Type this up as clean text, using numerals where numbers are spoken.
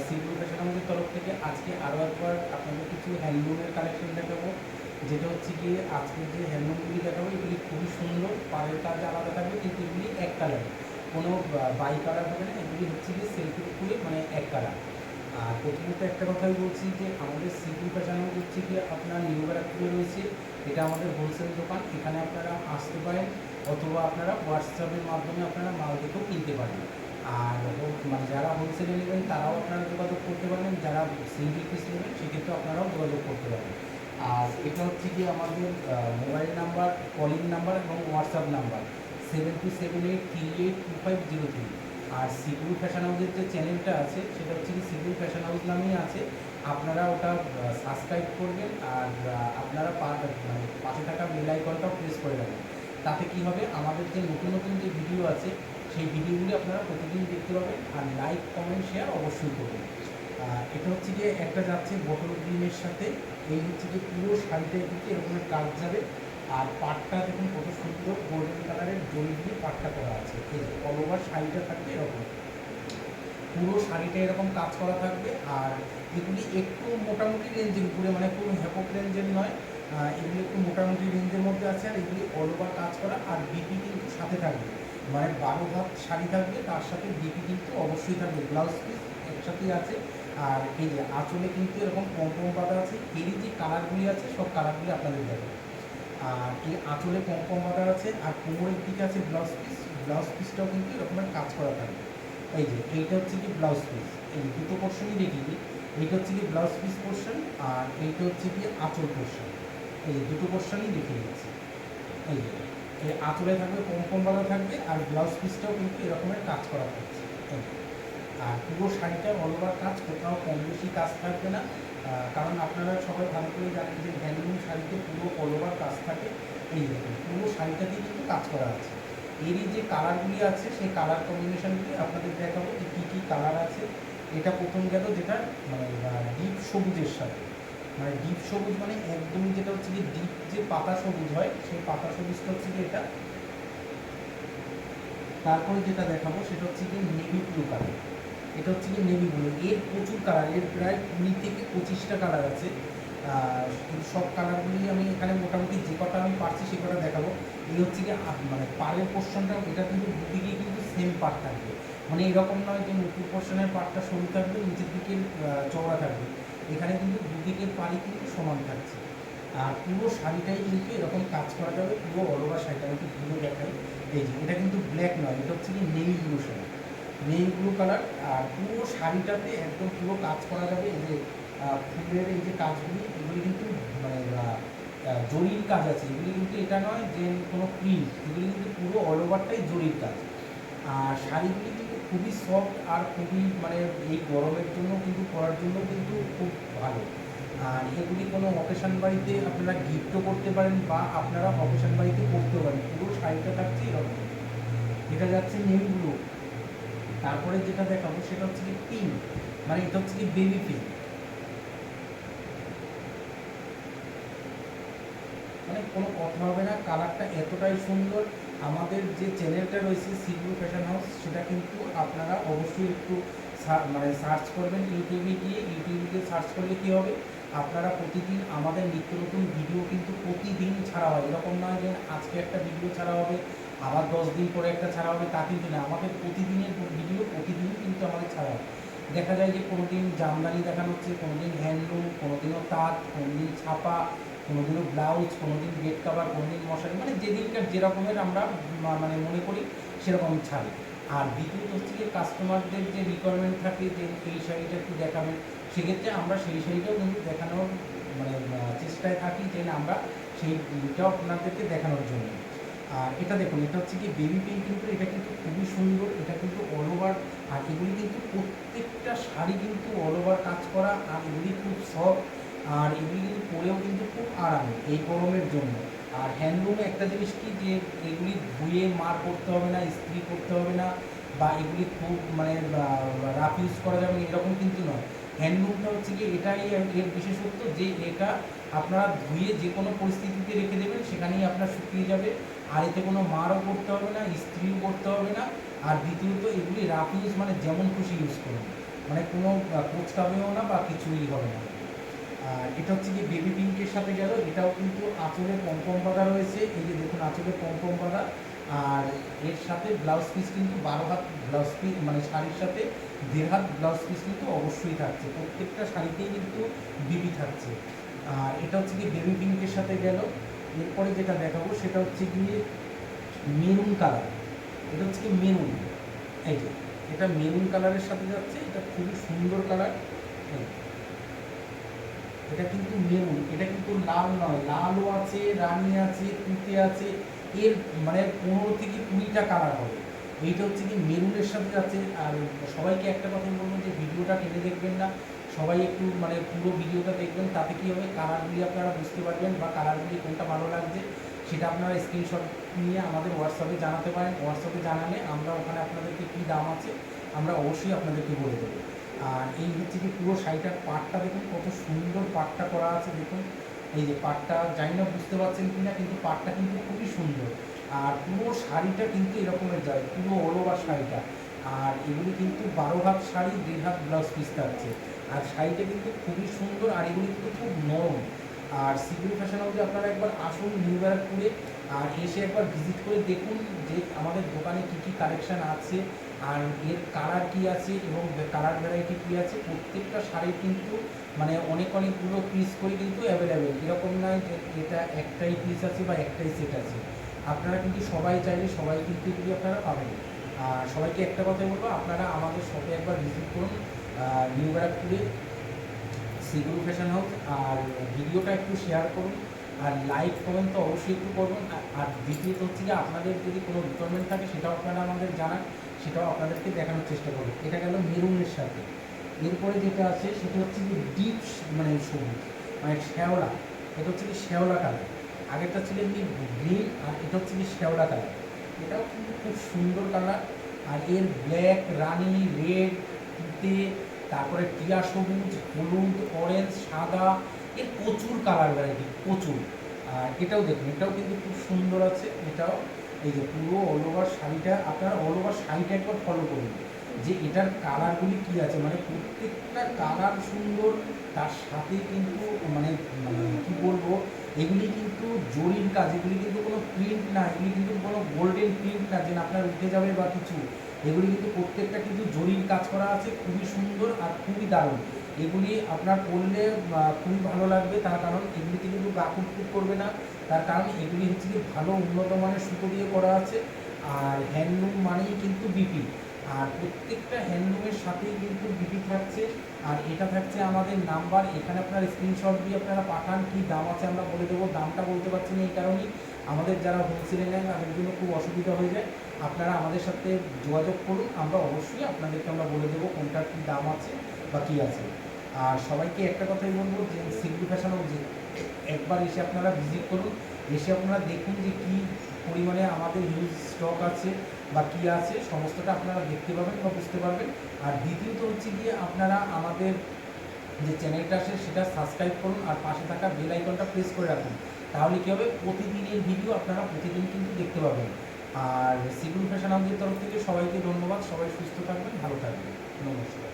Civil fashion হাউসের তরফ থেকে আজকে আরও একবার আপনাদের কিছু হ্যান্ডলুমের কালেকশন দেখাবো। যেটা হচ্ছে গিয়ে আজকের যে হ্যান্ডলুমগুলি দেখাবো এগুলি খুবই সুন্দর, পাড়ের কাজ আলাদা থাকবে কিন্তু এগুলি এক কালার, কোনো বাই কালার হবে না। এগুলি হচ্ছে গিয়ে সেলফের উপরে মানে এক কালার। আর প্রথমত একটা কথাই বলছি যে আমাদের সিভিল ফ্যাশন হাউস হচ্ছে গিয়ে আপনার নিউ ব্যারাকপুরে রয়েছে। এটা আমাদের হোলসেল দোকান, এখানে আপনারা আসতে পারেন অথবা আপনারা হোয়াটসঅ্যাপের মাধ্যমে আপনারা মাল দেখেও কিনতে পারেন। আর মানে যারা হোলসেলে নেবেন তারাও আপনারা যোগাযোগ করতে পারবেন, যারা সিঙ্গেল পিস নেবেন সেক্ষেত্রে আপনারাও যোগাযোগ করতে পারবেন। আর এটা হচ্ছে গিয়ে আমাদের মোবাইল নাম্বার, কলিং নাম্বার এবং হোয়াটসঅ্যাপ নাম্বার 7278382503। আর সিভিল ফ্যাশন হাউসের যে চ্যানেলটা আছে সেটা হচ্ছে কি সিভিল ফ্যাশন হাউস নামেই আছে, আপনারা ওটা সাবস্ক্রাইব করবেন। আর আপনারা মানে পাশে থাকা বেল আইকনটাও প্রেস করে দেবেন। তাতে কী হবে, আমাদের যে নতুন নতুন যে ভিডিও আছে সেই ভিডিওগুলি আপনারা প্রতিদিন দেখতে পাবেন। আর লাইক কমেন্ট শেয়ার অবশ্যই করবেন। এটা হচ্ছে গিয়ে একটা যাচ্ছে বটল গ্রিনের সাথে, এই হচ্ছে যে পুরো শাড়িটায় কিন্তু এরকমের কাজ যাবে। আর পাটটা দেখুন কত সুন্দর গোল্ডেন কালারের জড়ি দিয়ে পাটটা করা আছে। এই যে অল ওভার শাড়িটা থাকবে এরকম, পুরো শাড়িটা এরকম কাজ করা থাকবে। আর এগুলি একটু মোটামুটি রেঞ্জের উপরে, মানে খুব হ্যাপক রেঞ্জের নয়, এগুলি একটু মোটামুটি রেঞ্জের মধ্যে আছে। আর এগুলি অল ওভার কাজ করা, আর বিপি কিন্তু সাথে থাকবে, মানে 12 হাত শাড়ি থাকবে, তার সাথে বিপি কিন্তু অবশ্যই থাকবে, ব্লাউজ পিস একসাথেই আছে। আর এই যে আঁচলে কিন্তু এরকম পম্পম বাঁধা আছে, এরই যে কালারগুলি আছে সব কালারগুলি আপনাদের দেবে। আর এই আঁচলে পম্পম বাঁধা আছে, আর কোমরের দিকে আছে ব্লাউজ পিস, ব্লাউজ পিসটাও কিন্তু এরকমের কাজ করা থাকবে। এই যে এইটা হচ্ছে কি ব্লাউজ পিস, এই দুটো পোর্শনই দেখিয়ে দিই। এইটা হচ্ছে কি ব্লাউজ পিস পোর্শন, আর এইটা হচ্ছে কি আঁচল পোর্শন। এই যে দুটো পোর্শনই দেখিয়ে দিচ্ছি। এই যে এই আঁচলে থাকবে পম্পম বাঁধা থাকবে, আর ব্লাউজ পিসটাও কিন্তু এরকমের কাজ করা থাকছে। আর পুরো শাড়িটা অল ওভার কাজ, কোথাও কম বেশি কাজ থাকবে না। কারণ আপনারা সবাই ভালো করে জানেন যে হ্যান্ডলুম শাড়িতে পুরো অল ওভার কাজ থাকে। এই দেখুন পুরো শাড়িটাতেই কিন্তু কাজ করা আছে। এরই যে কালারগুলি আছে সেই কালার কম্বিনেশনগুলি আপনাদের দেখাবো যে কী কী কালার আছে। এটা প্রথম গেল যেটা মানে ডিপ সবুজের সাথে, মানে ডিপ সবুজ মানে একদমই যেটা হচ্ছে কি ডিপ যে পাতা সবুজ হয় সেই পাতা সবুজটা হচ্ছে কি এটা। তারপরে যেটা দেখাবো সেটা হচ্ছে কি নেভি ব্লু কালার। এটা হচ্ছে কি নেভি ব্লু, এর প্রচুর কালার, এর প্রায় 20 থেকে 25টা কালার আছে। কিন্তু সব কালারগুলি আমি এখানে মোটামুটি যে কটা আমি পারছি সে কটা দেখাবো। এই হচ্ছে কি মানে পাড়ের পোর্শনটা, এটা কিন্তু দুদিকে কিন্তু সেম পাড় থাকবে, মানে এরকম নয় যে উপর পোর্শনের পাড়টা সরু থাকবে নিচের দিকের চওড়া থাকবে। এখানে কিন্তু দুদিকের পাড়ই কিন্তু সমান থাকছে। আর পুরো শাড়িটাই কিন্তু এরকম কাজ করা যাবে, পুরো অল ওভার শাড়িটা আমি একটু ঘুরে দেখাই। এই যে এটা কিন্তু ব্ল্যাক নয়, এটা হচ্ছে কি navy blue sari, navy blue colour. আর পুরো শাড়িটাতে একদম পুরো কাজ করা যাবে। এই যে ফুলের এই যে কাজগুলি এগুলি কিন্তু মানে জরির কাজ আছে, এগুলি কিন্তু এটা নয় যে কোনো প্রিন্ট, এগুলি কিন্তু পুরো অল ওভারটাই জরির কাজ। আর শাড়িগুলি কিন্তু খুবই সফট আর খুবই মানে এই গরমের জন্য কিন্তু পরার জন্য কিন্তু খুব ভালো। আর এগুলি কোনো অকেশন বাড়িতে আপনারা গিফটও করতে পারেন বা আপনারা অকেশন বাড়িতে পরতেও পারেন। পুরো শাড়িটা থাকছে এরকম, এটা যাচ্ছে নেভি ব্লু। তারপরে যেটা দেখাবো সেটা হচ্ছে কি পিঙ্ক, মানে এটা হচ্ছে কি বেবি পিঙ্ক, মানে কোনো কথা হবে না, কালারটা এতটাই সুন্দর। আমাদের যে চ্যানেলটা রয়েছে সিভিল ফ্যাশন হাউস, সেটা কিন্তু আপনারা অবশ্যই একটু মানে সার্চ করবেন ইউটিউবে গিয়ে। ইউটিউবে গিয়ে সার্চ করলে কী হবে, আপনারা প্রতিদিন আমাদের নিত্য নতুন ভিডিও কিন্তু প্রতিদিন ছাড়া হয়। এরকম নয় যে আজকে একটা ভিডিও ছাড়া হবে আবার 10 দিন পরে একটা ছাড়া হবে, তা কিন্তু না। আমাদের প্রতিদিনের ভিডিও প্রতিদিন কিন্তু আমাদের ছাড়া হয়। দেখা যায় যে কোনো দিন জামদানি দেখানো হচ্ছে, কোনো দিন হ্যান্ডলুম, কোনো দিনও তাঁত, কোনো দিন ছাপা, কোনো দিনও ব্লাউজ, কোনো দিন বেড কাভার, কোনো দিন মশারি, মানে যেদিনকার যেরকমের আমরা মানে মনে করি সেরকম ছাড়ি। আর দ্বিতীয়ত হচ্ছে যে কাস্টমারদের যে রিকোয়ারমেন্ট থাকে যে এই শাড়িটা একটু দেখাবেন, সেক্ষেত্রে আমরা সেই শাড়িটাও কিন্তু দেখানোর মানে চেষ্টায় থাকি যে না আমরা সেইটাও আপনাদেরকে দেখানোর জন্য। আর এটা দেখুন, এটা হচ্ছে কি বেবি পিঙ্ক, কিন্তু এটা কিন্তু খুবই সুন্দর, এটা কিন্তু অল ওভার। আর এগুলি কিন্তু প্রত্যেকটা শাড়ি কিন্তু অল ওভার কাজ করা, আর এগুলি খুব সফট, আর এগুলি কিন্তু পরেও কিন্তু খুব আরামে এই গরমের জন্য। আর হ্যান্ডলুমে একটা জিনিস কি যে এগুলি ধুয়ে মার করতে হবে না, ইস্ত্রি করতে হবে না, বা এগুলি খুব মানে রাফ ইউজ করা যাবে এরকম কিন্তু নয়। হ্যান্ডলুমটা হচ্ছে কি এটাই এর বিশেষত্ব যে এটা আপনারা ধুয়ে যে কোনো পরিস্থিতিতে রেখে দেবেন সেখানেই আপনার শুকিয়ে যাবে। আর এতে কোনো মারও করতে হবে না, ইস্ত্রিও করতে হবে না। আর দ্বিতীয়ত এগুলি রাফ ইউজ, মানে যেমন খুশি ইউজ করুন, মানে কোনো কোচকাবেও না বা কিছুই হবে না। আর এটা হচ্ছে কি বেবি পিঙ্কের সাথে গেল, এটাও কিন্তু আঁচলে পমপম বাঁধা রয়েছে, এই যে দেখুন আঁচলে পমপম বাঁধা। আর এর সাথে ব্লাউজ পিস কিন্তু 12 হাত ব্লাউজ পিস, মানে শাড়ির সাথে 1.5 হাত ব্লাউজ পিস কিন্তু অবশ্যই থাকছে, প্রত্যেকটা শাড়িতেই কিন্তু বিবি থাকছে। আর এটা হচ্ছে কি বেবি পিঙ্কের সাথে গেল। এরপরে যেটা দেখাবো সেটা হচ্ছে গিয়ে মেরুন কালার। এটা হচ্ছে কি মেরুন, এই যে এটা মেরুন কালারের সাথে যাচ্ছে, এটা খুবই সুন্দর কালার। এটা কিন্তু মেরুন, এটা কিন্তু লাল নয়, লালও আছে, রানী আছে, তুতে আছে, এর মানে 15 থেকে 20টা কালার হবে। এইটা হচ্ছে কি মেরুনের সাথে যাচ্ছে। আর সবাইকে একটা কথা বলবো যে ভিডিওটা টেনে দেখবেন না, সবাই একটু মানে পুরো ভিডিওটা দেখবেন, তাতে কী হবে কালারগুলি আপনারা বুঝতে পারবেন বা কালারগুলি কোনটা ভালো লাগছে সেটা আপনারা স্ক্রিনশট নিয়ে আমাদের হোয়াটসঅ্যাপে জানাতে পারেন। হোয়াটসঅ্যাপে জানালে আমরা ওখানে আপনাদেরকে কী দাম আছে আমরা অবশ্যই আপনাদেরকে বলে দেবো। আর এই হচ্ছে কি পুরো শাড়িটার পাটটা দেখুন কত সুন্দর পাটটা করা আছে, দেখুন এই যে পাটটা, জানি না বুঝতে পারছেন কি না, কিন্তু পাটটা কিন্তু খুবই সুন্দর। আর পুরো শাড়িটা কিন্তু এরকমের যায়, পুরো অল ওভার শাড়িটা। আর এগুলি কিন্তু 12 হাত শাড়ি, 1.5 হাত ব্লাউজ পিস থাকছে। আর শাড়িটা কিন্তু খুবই সুন্দর, আর এগুলি কিন্তু খুব নরম। আর সিকিউর ফ্যাশন হাউসে আপনারা একবার আসুন নিউ ব্যারাকপুরে, আর এসে একবার ভিজিট করে দেখুন যে আমাদের দোকানে কী কী কালেকশান আছে, আর এর কালার কী আছে এবং কালার ভ্যারাইটি কী আছে। প্রত্যেকটা শাড়ির কিন্তু মানে অনেকগুলো পিস করে কিন্তু অ্যাভেলেবেল, এরকম নয় যে এটা একটাই পিস আছে বা একটাই সেট আছে। আপনারা কিন্তু সবাই চাইলে সবাই কিন্তু এগুলি আপনারা পাবেন। আর সবাইকে একটা কথাই বলবো, আপনারা আমাদের শপে একবার ভিজিট করুন নিউ ব্যারাকপুরে সিকিউর ফ্যাশন হাউস। আর ভিডিওটা একটু শেয়ার করুন, আর লাইক কমেন্ট তো অবশ্যই একটু করবেন। আর দ্বিতীয়ত হচ্ছে যে আপনাদের যদি কোনো রিকোয়ারমেন্ট থাকে সেটাও আপনারা আমাদের জানান, সেটাও আপনাদেরকে দেখানোর চেষ্টা করুন। এটা গেল মেরুনের সাথে। এরপরে যেটা আছে সেটা হচ্ছে কি ডিপ মানে সবুজ, মানে শ্যাওলা। এটা হচ্ছে কি শ্যাওলা কালার, আগেরটা ছিল এমনি গ্রিন, আর এটা হচ্ছে কি শ্যাওলা কালার। এটাও কিন্তু খুব সুন্দর কালার। আর এর ব্ল্যাক, রানি, রেড, তুতে, তারপরে টিয়া সবুজ, হলুদ, অরেঞ্জ, সাদা, এর প্রচুর কালার ভ্যারাইটি, প্রচুর। আর এটাও দেখুন, এটাও কিন্তু খুব সুন্দর আছে। এটাও এই যে পুরো অল ওভার শাড়িটা, আপনারা অল ওভার শাড়িটা একবার ফলো করুন যে এটার কালারগুলি কী আছে, মানে প্রত্যেকটা কালার সুন্দর। তার সাথে কিন্তু মানে কী বলবো, এগুলি কিন্তু জরির কাজ, এগুলি কিন্তু কোনো প্রিন্ট না, এগুলি কিন্তু কোনো গোল্ডেন প্রিন্ট না যে আপনার উঠে যাবে বা কিছু। এগুলি কিন্তু প্রত্যেকটা কিন্তু জরির কাজ করা আছে, খুবই সুন্দর আর খুবই দারুণ। এগুলি আপনার পরলে খুবই ভালো লাগবে, তার কারণ এগুলিতে কিন্তু গা কুটকুট করবে না। তার কারণ এগুলি হচ্ছে কি ভালো উন্নত মানের সুতো দিয়ে করা আছে। আর হ্যান্ডলুম মানেই কিন্তু বিপি, আর প্রত্যেকটা হ্যান্ডলুমের সাথেই কিন্তু বিপি থাকছে। আর এটা থাকছে আমাদের নাম্বার, এখানে আপনার স্ক্রিনশট দিয়ে আপনারা পাঠান, কী দাম আছে আমরা বলে দেবো। দামটা বলতে পারছি না এই কারণেই, আমাদের যারা হোলসেলে নেয় তাদের জন্য খুব অসুবিধা হয়ে যায়। আপনারা আমাদের সাথে যোগাযোগ করুন, আমরা অবশ্যই আপনাদেরকে আমরা বলে দেবো কোনটার কী দাম আছে বা কী আছে। আর সবাইকে একটা কথাই বলবো যে সিকিউর ফ্যাশন হাউসে একবার এসে আপনারা ভিজিট করুন, এসে আপনারা দেখুন যে কী পরিমাণে আমাদের হিউজ স্টক আছে বা কী আছে, সমস্তটা আপনারা দেখতে পাবেন বা বুঝতে পারবেন। আর দ্বিতীয়ত হচ্ছে গিয়ে আপনারা আমাদের যে চ্যানেলটা আছে সেটা সাবস্ক্রাইব করুন, আর পাশে থাকা বেল আইকনটা প্রেস করে রাখুন, তাহলে কী হবে প্রতিদিনের ভিডিও আপনারা প্রতিদিন কিন্তু দেখতে পাবেন। আর সিকিউর ফ্যাশন হাউসের তরফ থেকে সবাইকে ধন্যবাদ, সবাই সুস্থ থাকবেন, ভালো থাকবেন, নমস্কার।